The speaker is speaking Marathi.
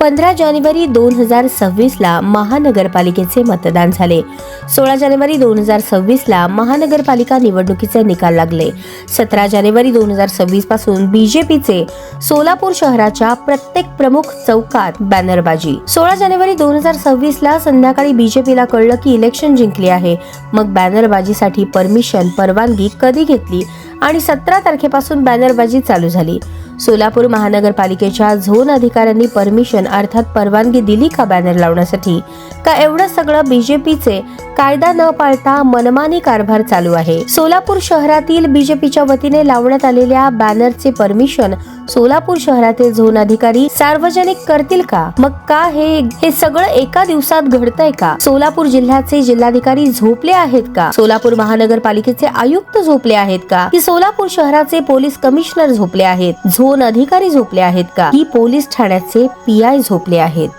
15 जानेवारी 2026 ला महानगरपालिकेचे मतदान झाले. 16 जानेवारी 2026 ला महानगरपालिका निवडणुकीचे निकाल लागले. 17 जानेवारी 2026 पासून बीजेपीचे सोलापूर शहराच्या प्रत्येक प्रमुख चौकात बॅनरबाजी. 16 जानेवारी 2026 ला संध्याकाळी बीजेपीला कळलं की इलेक्शन जिंकली आहे. मग बॅनरबाजीसाठी परवानगी कधी घेतली आणि 17 तारखेपासून बॅनरबाजी चालू झाली. सोलापूर महानगरपालिकेच्या झोन अधिकाऱ्यांनी अर्थात परवानगी दिली का बॅनर लावण्यासाठी? का एवढं सगळं बीजेपीचे कायदा न पाळता मनमानी कारभार चालू आहे? सोलापूर शहरातील बीजेपीच्या वतीने लावण्यात आलेल्या बॅनरचे परमिशन सोलापूर शहरातील झोन अधिकारी सार्वजनिक करतील का? मग का हे सगळं एका दिवसात घडतंय का? सोलापूर जिल्ह्याचे जिल्हाधिकारी झोपले आहेत का? सोलापूर महानगरपालिकेचे आयुक्त झोपले आहेत का? की सोलापूर शहराचे पोलीस कमिशनर झोपले आहेत? झोन अधिकारी झोपले आहेत का? की पोलीस ठाण्याचे PI झोपले आहेत?